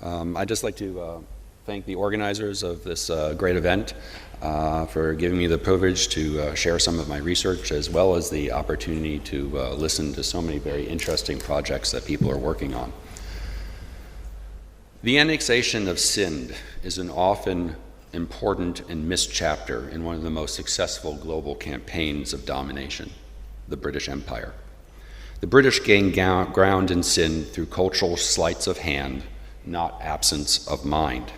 I'd just like to thank the organizers of this great event for giving me the privilege to share some of my research, as well as the opportunity to listen to so many very interesting projects that people are working on. The annexation of Sindh is an often important and missed chapter in one of the most successful global campaigns of domination, the British Empire. The British gained ground in Sindh through cultural sleights of hand, not absence of mind,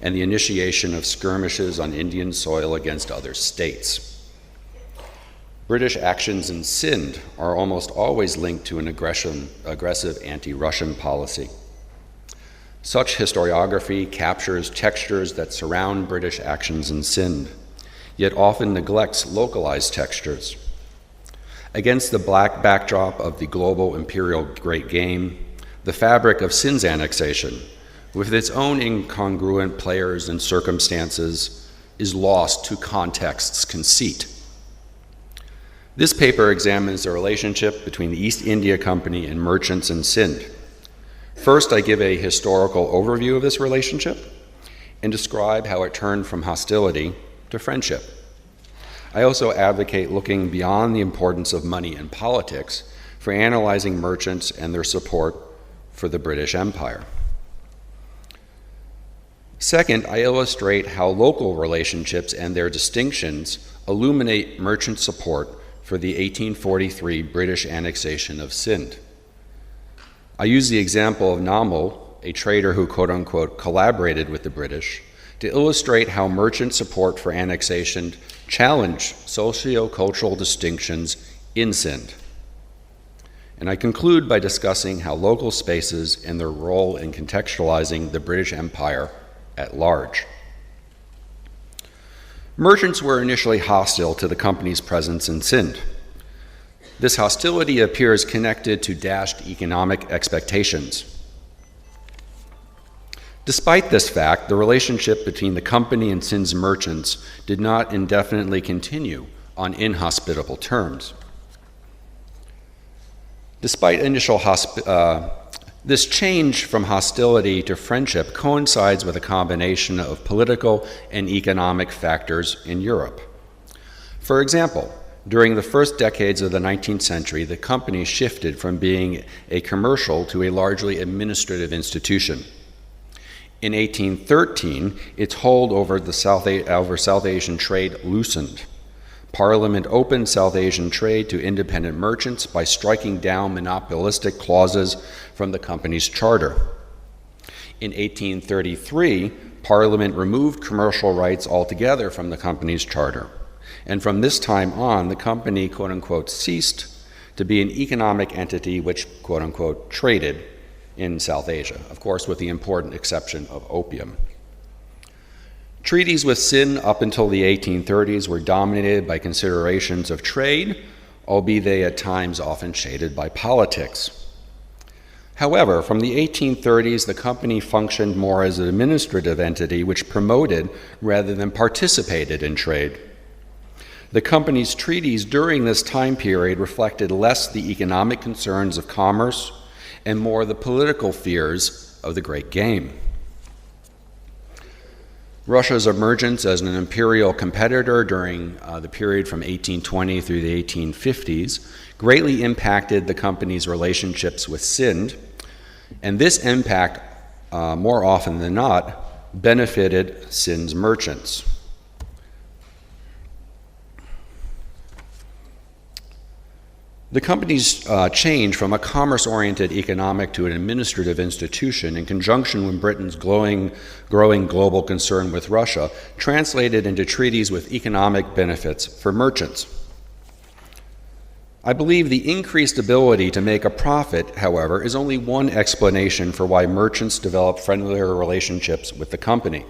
and the initiation of skirmishes on Indian soil against other states. British actions in Sindh are almost always linked to an aggressive anti-Russian policy. Such historiography captures textures that surround British actions in Sindh, yet often neglects localized textures. Against the black backdrop of the global imperial great game, the fabric of Sindh's annexation, with its own incongruent players and circumstances, is lost to context's conceit. This paper examines the relationship between the East India Company and merchants in Sindh. First, I give a historical overview of this relationship and describe how it turned from hostility to friendship. I also advocate looking beyond the importance of money and politics for analyzing merchants and their support for the British Empire. Second, I illustrate how local relationships and their distinctions illuminate merchant support for the 1843 British annexation of Sindh. I use the example of Namo, a trader who quote-unquote collaborated with the British, to illustrate how merchant support for annexation challenged socio-cultural distinctions in Sindh. And I conclude by discussing how local spaces and their role in contextualizing the British Empire at large. Merchants were initially hostile to the company's presence in Sindh. This hostility appears connected to dashed economic expectations. Despite this fact, the relationship between the company and Sindh's merchants did not indefinitely continue on inhospitable terms. Despite initial this change from hostility to friendship coincides with a combination of political and economic factors in Europe. For example, during the first decades of the 19th century, the company shifted from being a commercial to a largely administrative institution. In 1813, its hold over South Asian trade loosened. Parliament opened South Asian trade to independent merchants by striking down monopolistic clauses from the company's charter. In 1833, Parliament removed commercial rights altogether from the company's charter. And from this time on, the company, quote-unquote, ceased to be an economic entity which, quote-unquote, traded in South Asia, of course, with the important exception of opium. Treaties with Sindh up until the 1830s were dominated by considerations of trade, albeit they at times often shaded by politics. However, from the 1830s, the company functioned more as an administrative entity which promoted rather than participated in trade. The company's treaties during this time period reflected less the economic concerns of commerce and more the political fears of the Great Game. Russia's emergence as an imperial competitor during the period from 1820 through the 1850s greatly impacted the company's relationships with Sindh, and this impact, more often than not, benefited Sindh's merchants. The company's change from a commerce-oriented economic to an administrative institution, in conjunction with Britain's growing global concern with Russia, translated into treaties with economic benefits for merchants. I believe the increased ability to make a profit, however, is only one explanation for why merchants develop friendlier relationships with the company.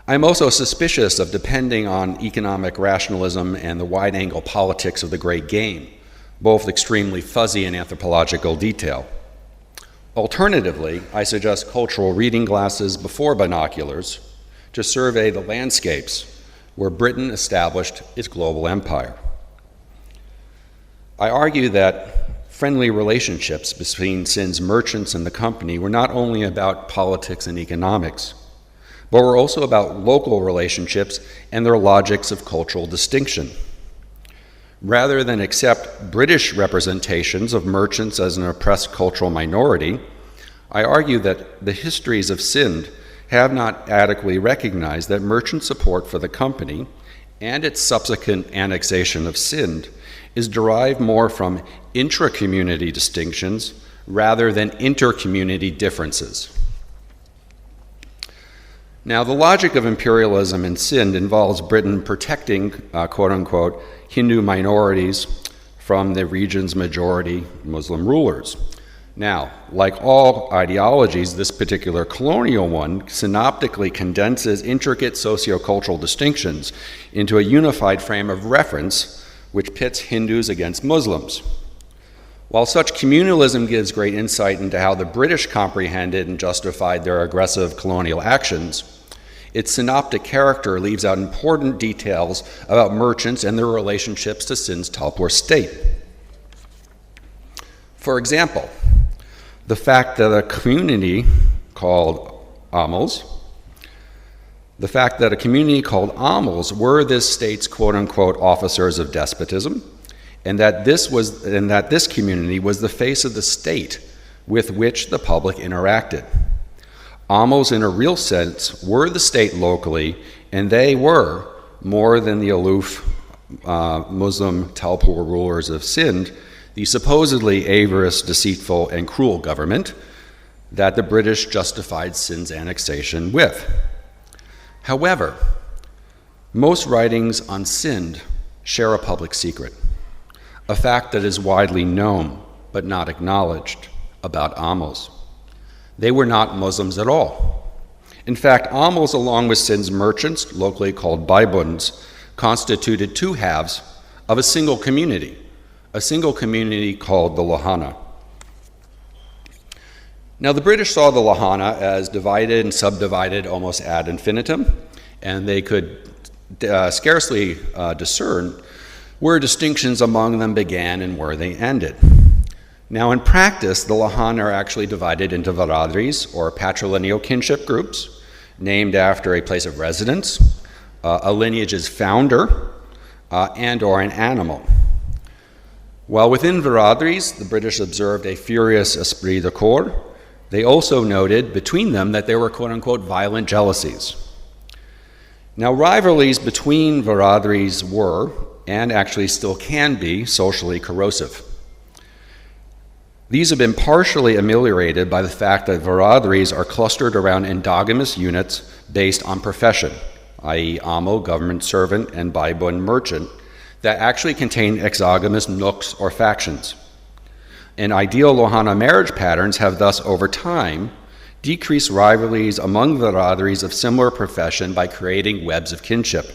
I'm also suspicious of depending on economic rationalism and the wide-angle politics of the Great Game, both extremely fuzzy in anthropological detail. Alternatively, I suggest cultural reading glasses before binoculars to survey the landscapes where Britain established its global empire. I argue that friendly relationships between Sindh's merchants and the company were not only about politics and economics, but were also about local relationships and their logics of cultural distinction. Rather than accept British representations of merchants as an oppressed cultural minority, I argue that the histories of Sindh have not adequately recognized that merchant support for the company and its subsequent annexation of Sindh is derived more from intra-community distinctions rather than inter-community differences. Now, the logic of imperialism in Sindh involves Britain protecting, quote-unquote, Hindu minorities from the region's majority Muslim rulers. Now, like all ideologies, this particular colonial one synoptically condenses intricate socio-cultural distinctions into a unified frame of reference which pits Hindus against Muslims. While such communalism gives great insight into how the British comprehended and justified their aggressive colonial actions, its synoptic character leaves out important details about merchants and their relationships to Sindh's Talpur state. For example, the fact that a community called Amals were this state's quote-unquote officers of despotism, and that this community was the face of the state with which the public interacted. Amals, in a real sense, were the state locally, and they were, more than the aloof Muslim Talpur rulers of Sindh, the supposedly avarice, deceitful, and cruel government that the British justified Sindh's annexation with. However, most writings on Sindh share a public secret, a fact that is widely known but not acknowledged about Amals. They were not Muslims at all. In fact, Amals, along with Sindh's merchants, locally called Baibuns, constituted two halves of a single community called the Lohana. Now, the British saw the Lohana as divided and subdivided almost ad infinitum, and they could scarcely discern where distinctions among them began and where they ended. Now, in practice, the Lohana are actually divided into Varadris, or patrilineal kinship groups, named after a place of residence, a lineage's founder, and or an animal. While within Varadris, the British observed a furious esprit de corps, they also noted between them that there were quote-unquote violent jealousies. Now, rivalries between Varadris were, and actually still can be, socially corrosive. These have been partially ameliorated by the fact that Varadris are clustered around endogamous units based on profession, i.e. Amo, government servant, and Baibun, merchant, that actually contain exogamous nooks or factions. And ideal Lohana marriage patterns have thus, over time, decreased rivalries among Varadris of similar profession by creating webs of kinship.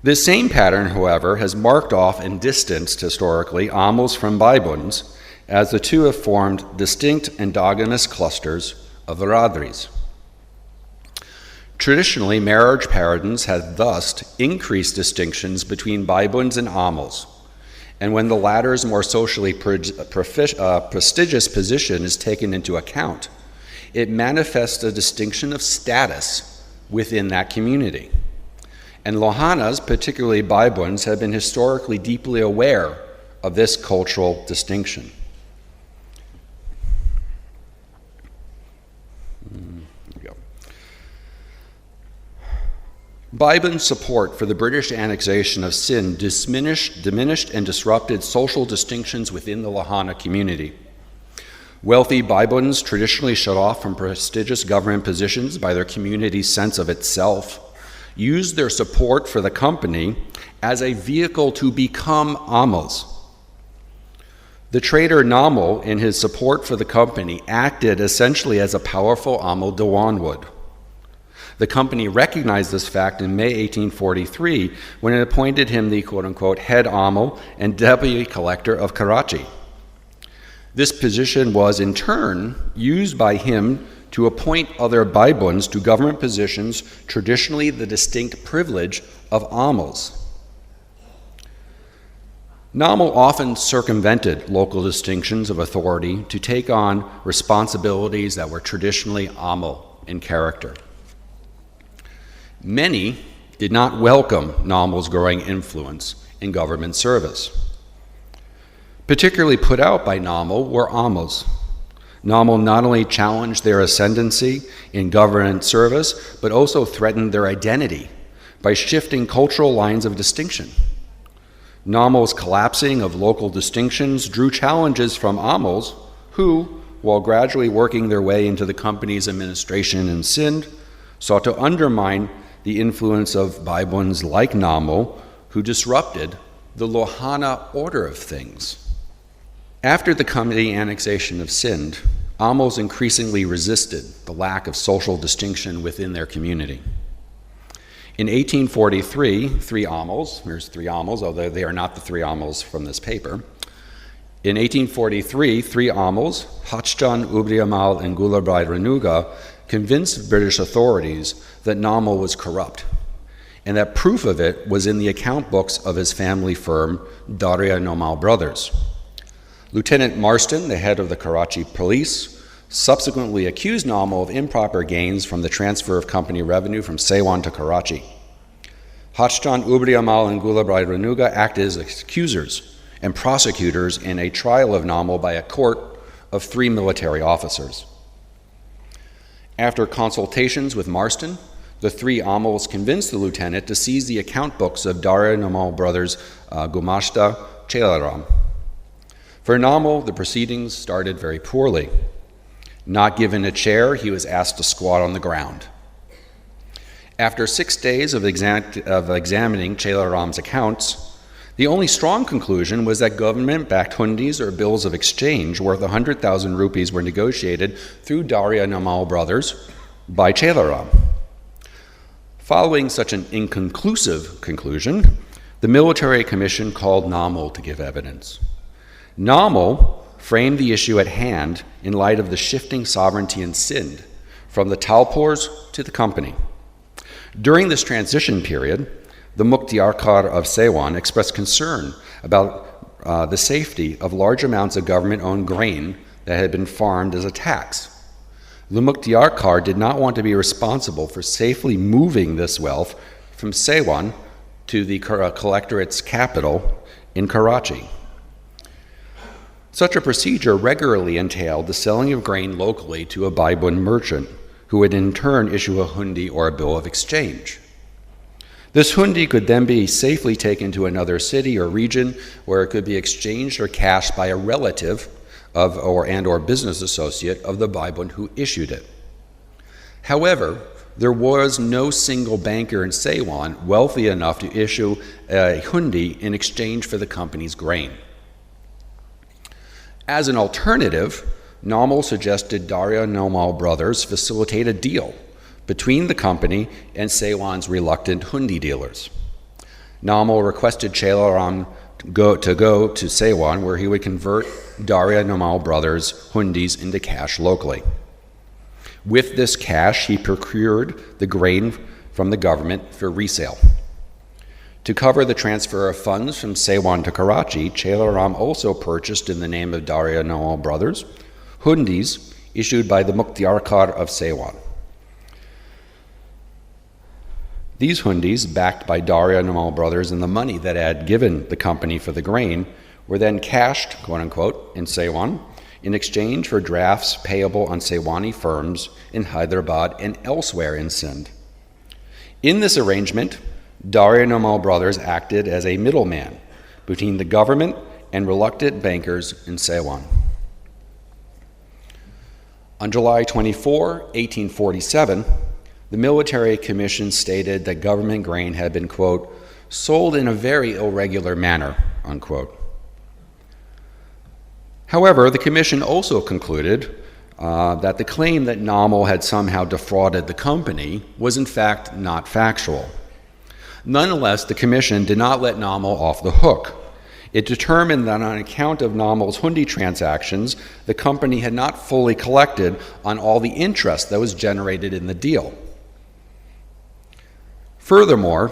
This same pattern, however, has marked off and distanced, historically, Amals from Baibuns, as the two have formed distinct endogamous clusters of Varadris. Traditionally, marriage patterns have thus increased distinctions between Baibuns and Amals, and when the latter's more socially prestigious position is taken into account, it manifests a distinction of status within that community. And Lohanas, particularly Baibuns, have been historically deeply aware of this cultural distinction. Baibun's support for the British annexation of Sindh diminished and disrupted social distinctions within the Lohana community. Wealthy Baibuns, traditionally shut off from prestigious government positions by their community's sense of itself, used their support for the company as a vehicle to become Amals. The trader Namo, in his support for the company, acted essentially as a powerful Amal Dewan would. The company recognized this fact in May 1843 when it appointed him the quote-unquote head Amal and deputy collector of Karachi. This position was in turn used by him to appoint other Baibuns to government positions, traditionally the distinct privilege of Amals. Namo often circumvented local distinctions of authority to take on responsibilities that were traditionally Amo in character. Many did not welcome Namo's growing influence in government service. Particularly put out by Namo were Amos. Namo not only challenged their ascendancy in government service, but also threatened their identity by shifting cultural lines of distinction. Namo's collapsing of local distinctions drew challenges from Amos, who, while gradually working their way into the company's administration in Sindh, sought to undermine the influence of Baibuns like Namo, who disrupted the Lohana order of things. After the company annexation of Sindh, Amos increasingly resisted the lack of social distinction within their community. In 1843, three Amos, here's three Amos, although they are not the three Amos from this paper. In 1843, three Amos, Hachjan, Ubriamal, and Gulabrai Renuga, convinced British authorities that Namo was corrupt, and that proof of it was in the account books of his family firm, Daria Nomal Brothers. Lieutenant Marston, the head of the Karachi police, subsequently accused Namo of improper gains from the transfer of company revenue from Ceylon to Karachi. Hachjan, Ubriamal, and Gulabrai Renuga acted as accusers and prosecutors in a trial of Namo by a court of 3 military officers. After consultations with Marston, the 3 Amos convinced the lieutenant to seize the account books of Daria Nomal Brothers Gumashta Chelaram. For Namo, the proceedings started very poorly. Not given a chair, he was asked to squat on the ground. After 6 days of examining Chelaram's accounts, the only strong conclusion was that government-backed hundis or bills of exchange worth 100,000 rupees were negotiated through Daria Nomal Brothers by Chelaram. Following such an inconclusive conclusion, the military commission called Namo to give evidence. Namo framed the issue at hand in light of the shifting sovereignty in Sindh, from the Talpurs to the company. During this transition period, the Mukhtiarkar of Ceylon expressed concern about the safety of large amounts of government-owned grain that had been farmed as a tax. The Mukhtiarkar did not want to be responsible for safely moving this wealth from Ceylon to the collectorate's capital in Karachi. Such a procedure regularly entailed the selling of grain locally to a Baibun merchant, who would in turn issue a hundi or a bill of exchange. This hundi could then be safely taken to another city or region where it could be exchanged or cashed by a relative of or business associate of the Baibun who issued it. However, there was no single banker in Ceylon wealthy enough to issue a hundi in exchange for the company's grain. As an alternative, Namo suggested Daria Nomal Brothers facilitate a deal between the company and Ceylon's reluctant hundi dealers. Namo requested Chelaram to go to Ceylon, where he would convert Daria Nomal Brothers hundis into cash locally. With this cash, he procured the grain from the government for resale. To cover the transfer of funds from Ceylon to Karachi, Chelaram also purchased in the name of Daria Nomal Brothers hundis issued by the Mukhtiarkar of Ceylon. These hundis, backed by Daria Nomal Brothers and the money that had given the company for the grain, were then cashed, quote unquote, in Ceylon in exchange for drafts payable on Ceylani firms in Hyderabad and elsewhere in Sindh. In this arrangement, Daria Nomal Brothers acted as a middleman between the government and reluctant bankers in Ceylon. On July 24, 1847, the military commission stated that government grain had been, quote, sold in a very irregular manner, unquote. However, the commission also concluded that the claim that Namo had somehow defrauded the company was in fact not factual. Nonetheless, the commission did not let Namo off the hook. It determined that on account of Namo's hundi transactions, the company had not fully collected on all the interest that was generated in the deal. Furthermore,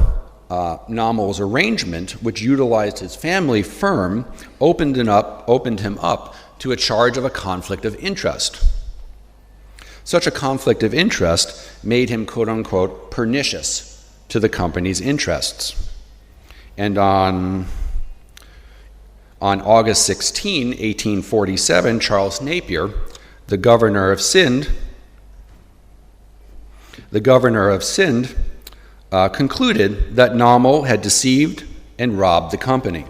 Namo's arrangement, which utilized his family firm, opened him up to a charge of a conflict of interest. Such a conflict of interest made him, quote unquote, pernicious to the company's interests. And on August 16, 1847, Charles Napier, the governor of Sindh, concluded that Namo had deceived and robbed the company.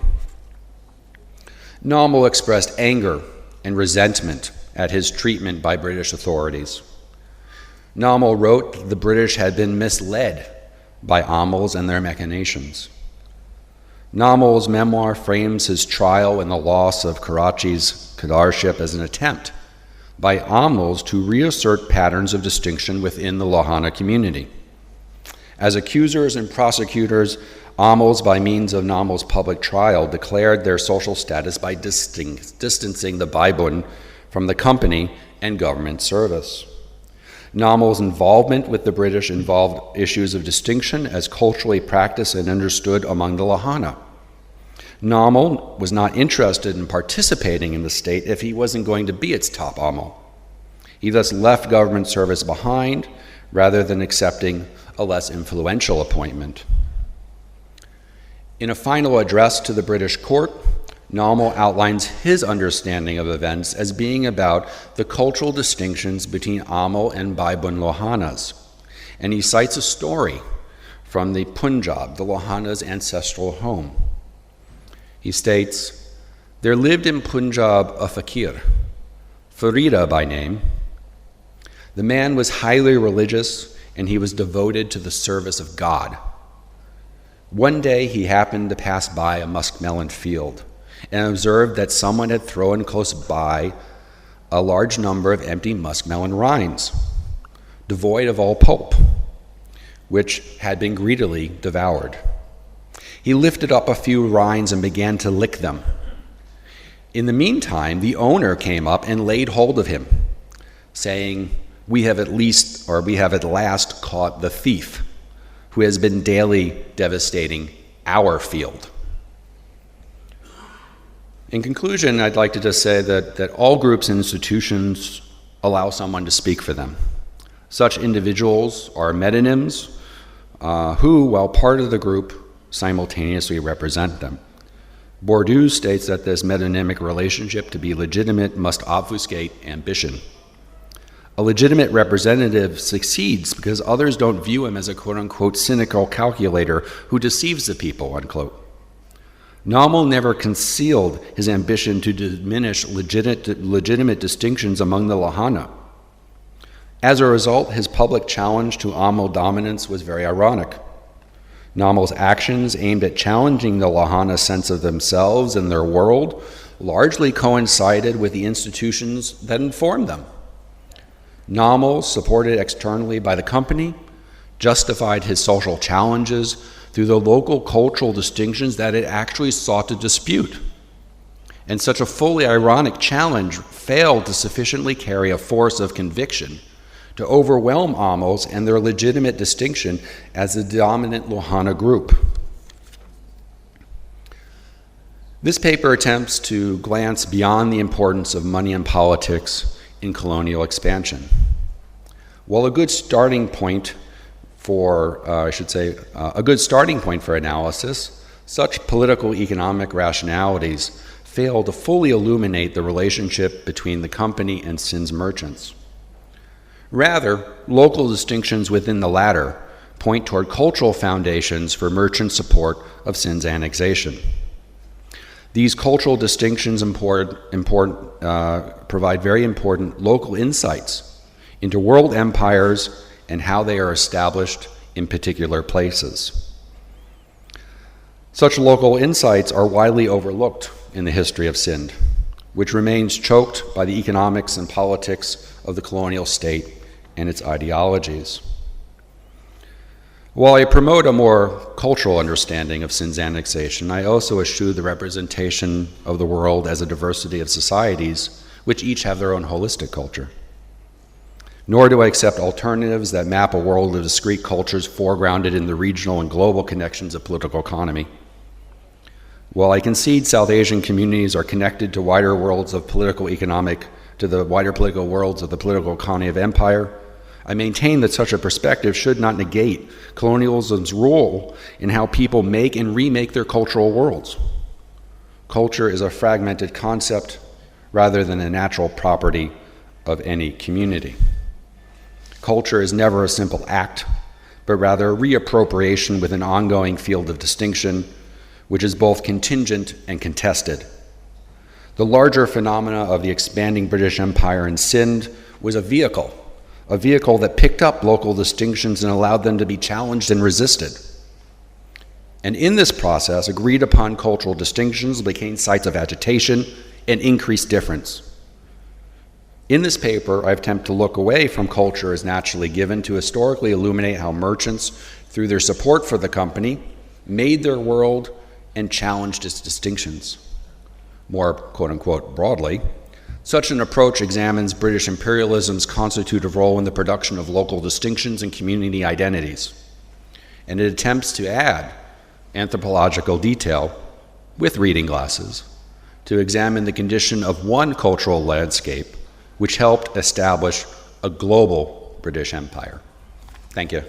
Namo expressed anger and resentment at his treatment by British authorities. Namo wrote the British had been misled by Amals and their machinations. Namo's memoir frames his trial and the loss of Karachi's Qadarship as an attempt by Amals to reassert patterns of distinction within the Lohana community. As accusers and prosecutors, Amals, by means of Namo's public trial, declared their social status by distancing the Baibun from the company and government service. Namo's involvement with the British involved issues of distinction as culturally practiced and understood among the Lohana. Namo was not interested in participating in the state if he wasn't going to be its top Amal. He thus left government service behind rather than accepting a less influential appointment. In a final address to the British court, Namo outlines his understanding of events as being about the cultural distinctions between Amal and Baibun Lohanas, and he cites a story from the Punjab, the Lohana's ancestral home. He states, "There lived in Punjab a fakir, Farida by name. The man was highly religious and he was devoted to the service of God. One day he happened to pass by a muskmelon field and observed that someone had thrown close by a large number of empty muskmelon rinds, devoid of all pulp, which had been greedily devoured. He lifted up a few rinds and began to lick them. In the meantime, the owner came up and laid hold of him, saying, we have at last caught the thief who has been daily devastating our field." In conclusion, I'd like to just say that all groups and institutions allow someone to speak for them. Such individuals are metonyms who, while part of the group, simultaneously represent them. Bourdieu states that this metonymic relationship, to be legitimate, must obfuscate ambition. A legitimate representative succeeds because others don't view him as a quote-unquote cynical calculator who deceives the people, unquote. Namo never concealed his ambition to diminish legitimate distinctions among the Lohana. As a result, his public challenge to Amal dominance was very ironic. Namo's actions aimed at challenging the Lohana sense of themselves and their world largely coincided with the institutions that informed them. Namo, supported externally by the company, justified his social challenges through the local cultural distinctions that it actually sought to dispute. And such a fully ironic challenge failed to sufficiently carry a force of conviction to overwhelm Amals and their legitimate distinction as the dominant Lohana group. This paper attempts to glance beyond the importance of money and politics in colonial expansion. While a good starting point for, a good starting point for analysis, such political economic rationalities fail to fully illuminate the relationship between the company and Sindh's merchants. Rather, local distinctions within the latter point toward cultural foundations for merchant support of Sindh's annexation. These cultural distinctions provide very important local insights into world empires and how they are established in particular places. Such local insights are widely overlooked in the history of Sindh, which remains choked by the economics and politics of the colonial state and its ideologies. While I promote a more cultural understanding of Sindh's annexation, I also eschew the representation of the world as a diversity of societies, which each have their own holistic culture. nor do I accept alternatives that map a world of discrete cultures foregrounded in the regional and global connections of political economy. While I concede South Asian communities are connected to wider worlds of the wider political worlds of the political economy of empire, I maintain that such a perspective should not negate colonialism's role in how people make and remake their cultural worlds. Culture is a fragmented concept rather than a natural property of any community. Culture is never a simple act, but rather a reappropriation with an ongoing field of distinction, which is both contingent and contested. The larger phenomena of the expanding British Empire in Sindh was a vehicle that picked up local distinctions and allowed them to be challenged and resisted. And in this process, agreed upon cultural distinctions became sites of agitation and increased difference. In this paper, I attempt to look away from culture as naturally given to historically illuminate how merchants, through their support for the company, made their world and challenged its distinctions. More quote-unquote broadly, such an approach examines British imperialism's constitutive role in the production of local distinctions and community identities, and it attempts to add anthropological detail with reading glasses to examine the condition of one cultural landscape which helped establish a global British Empire. Thank you.